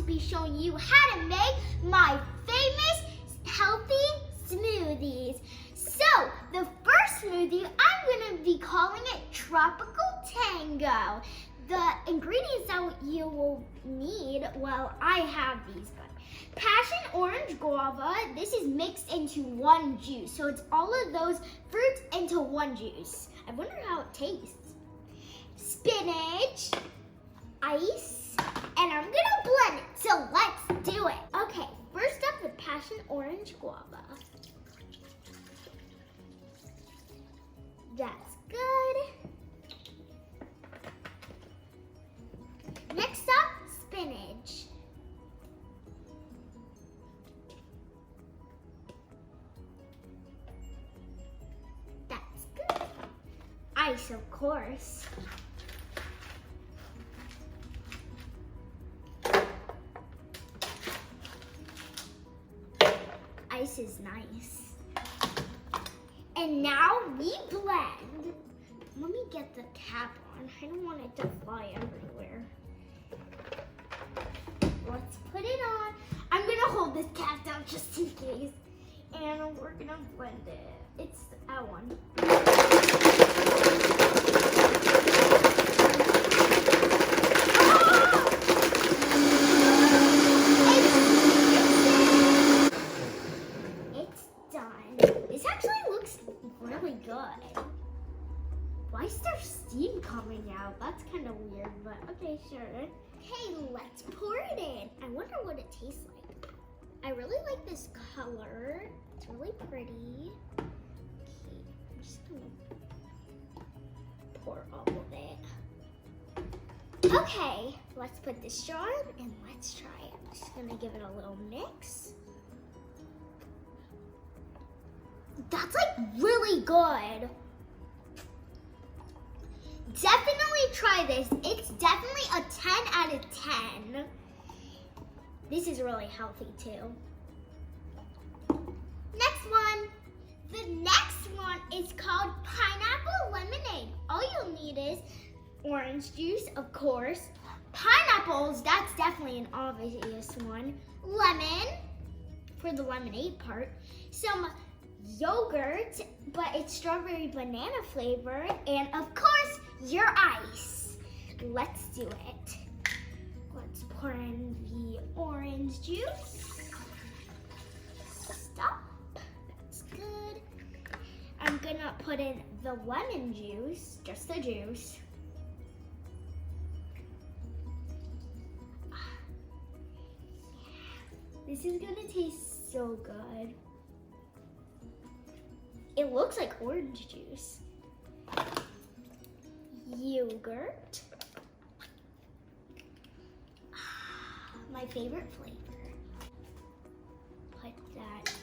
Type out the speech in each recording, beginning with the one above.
be showing you how to make my famous healthy smoothies. So, the first smoothie, I'm gonna be calling it Tropical Tango. The ingredients that you will need, well, I have these, but passion orange guava, this is mixed into one juice. So it's all of those fruits into one juice. I wonder how it tastes. Spinach, ice, and I'm gonna blend it, so let's do it. Okay, first up the passion orange guava. That's good. Next up, spinach. That's good. Ice, of course. Ice is nice. And now we blend. Let me get the cap on. I don't want it to fly everywhere. Let's put it on. I'm gonna hold this cap down just in case. And we're gonna blend it. It's that one. It's done. This actually looks really good. Why is there steam coming out? That's kind of weird, but okay, sure. Okay, let's pour it in. I wonder what it tastes like. I really like this color. It's really pretty. Okay, I'm just gonna pour all of it. Okay, let's put this straw in and let's try it. I'm just gonna give it a little mix. That's like really good. Definitely try this. It's definitely a 10 out of 10. This is really healthy too. Next one. The next one is called pineapple lemonade. All you'll need is orange juice, of course. Pineapples, that's definitely an obvious one. Lemon, for the lemonade part. Some yogurt, but it's strawberry banana flavor, and of course your ice. Let's do it. Let's pour in the orange juice. Stop. That's good. I'm gonna put in the lemon juice, just the juice. This is gonna taste so good. It looks like orange juice. Yogurt. My favorite flavor. Put that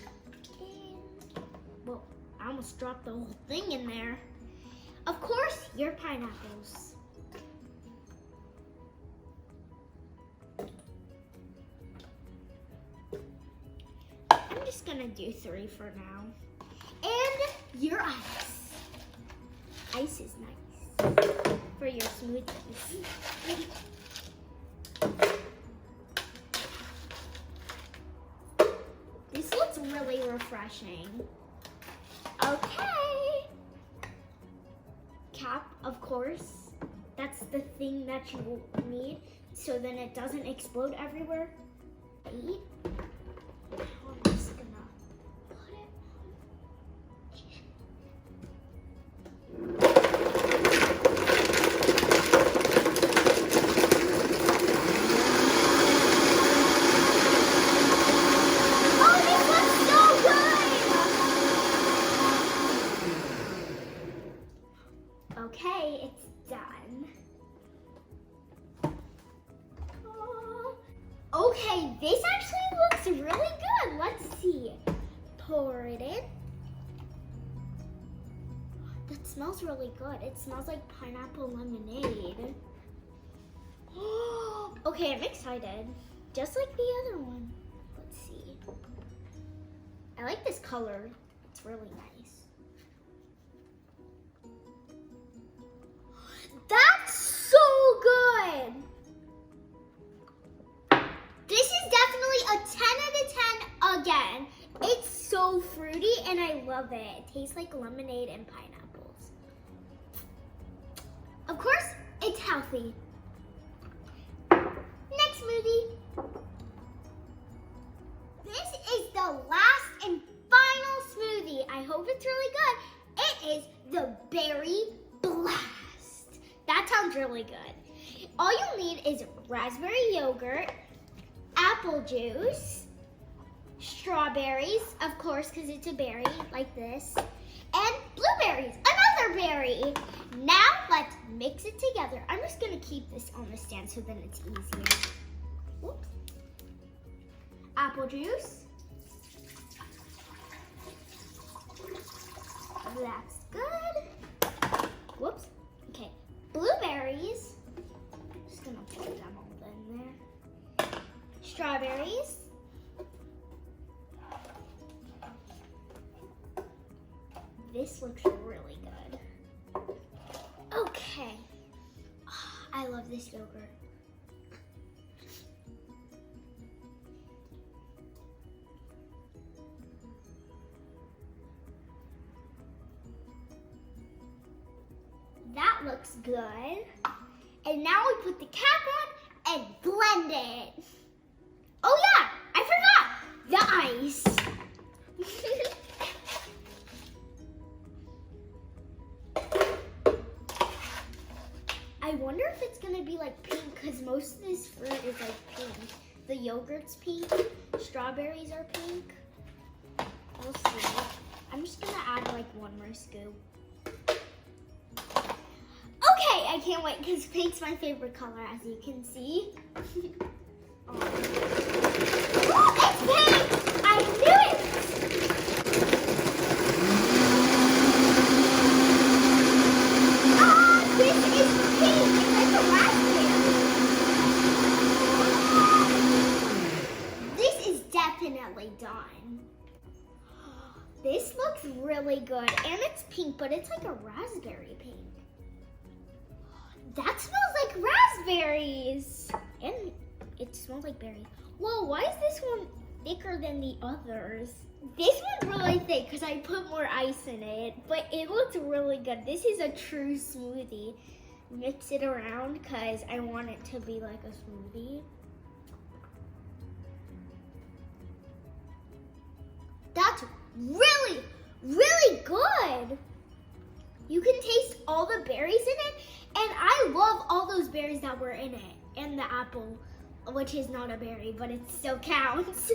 in. Whoa, I almost dropped the whole thing in there. Of course, your pineapples. I'm just gonna do 3 for now. And your ice. Ice is nice for your smoothies. This looks really refreshing. Okay. Cap, of course. That's the thing that you will need so then it doesn't explode everywhere. I'm just gonna put it. Okay, it's done. Okay, this actually looks really good. Let's see. Pour it in. That smells really good. It smells like pineapple lemonade. Okay, I'm excited. Just like the other one. Let's see. I like this color. It's really nice. That's so good. This love it. It tastes like lemonade and pineapples. Of course, it's healthy. Next smoothie. This is the last and final smoothie. I hope it's really good. It is the Berry Blast. That sounds really good. All you need is raspberry yogurt, apple juice, strawberries, of course, because it's a berry like this, and blueberries, another berry. Now let's mix it together. I'm just gonna keep this on the stand so then it's easier. Whoops. Apple juice. That's good. Whoops. Okay. Blueberries. Just gonna put them all in there. Strawberries. This looks really good. Okay. Oh, I love this yogurt. That looks good. And now we put the cap on and blend it. Oh yeah, I forgot the ice. I wonder if it's gonna be like pink because most of this fruit is like pink. The yogurt's pink, strawberries are pink. We'll see. I'm just gonna add like one more scoop. Okay, I can't wait because pink's my favorite color, as you can see. Oh, it's pink! I knew it! Oh, this is pink! It's like a raspberry. This is definitely done. This looks really good, and it's pink, but it's like a raspberry pink. That smells like raspberries. And it smells like berries. Whoa, why is this one thicker than the others? This one's really thick because I put more ice in it, but it looks really good. This is a true smoothie. Mix it around because I want it to be like a smoothie. That's really, really good. You can taste all the berries in it, and I love all those berries that were in it, and the apple, which is not a berry, but it still counts.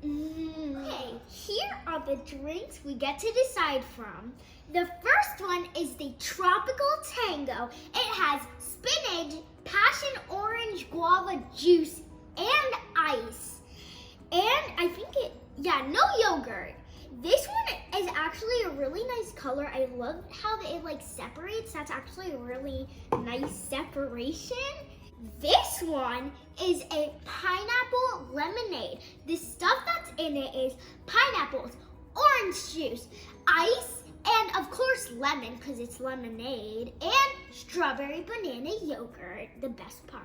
Okay, here are the drinks we get to decide from. The first one is the Tropical Tango. It has spinach, passion orange guava juice, and ice. And I think no yogurt. This one is actually a really nice color. I love how it like separates. That's actually a really nice separation. This one is a pineapple lemonade. The stuff that's in it is pineapples, orange juice, ice, and of course lemon because it's lemonade, and strawberry banana yogurt, the best part.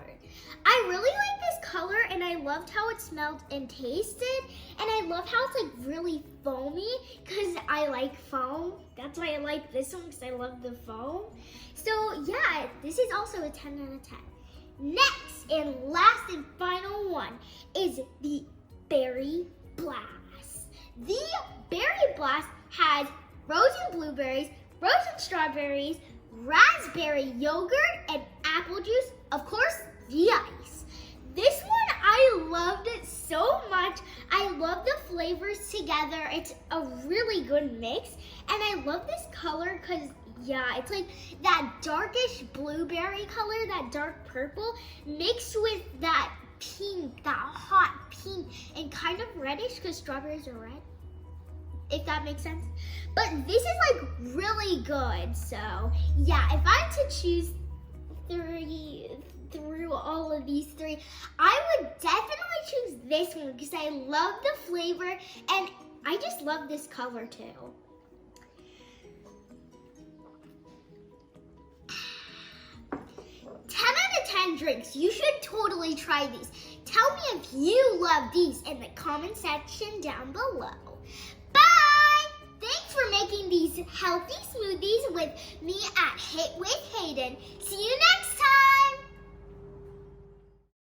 I really like this color, and I loved how it smelled and tasted, and I love how it's like really foamy because I like foam. That's why I like this one because I love the foam. So yeah, this is also a 10 out of 10. Next and last and final one is the Berry Blast. The Berry Blast has frozen blueberries, frozen strawberries, raspberry yogurt, and apple juice, of course, the ice. This one, I loved it so much. I love the flavors together. It's a really good mix, and I love this color because yeah, it's like that darkish blueberry color, that dark purple, mixed with that pink, that hot pink, and kind of reddish because strawberries are red, if that makes sense. But this is like really good. So yeah, if I had to choose through all of these three, I would definitely choose this one because I love the flavor and I just love this color too. 10 out of 10 drinks. You should totally try these. Tell me if you love these in the comment section down below. Bye! these healthy smoothies with me at HIIT with Hayden. See you next time.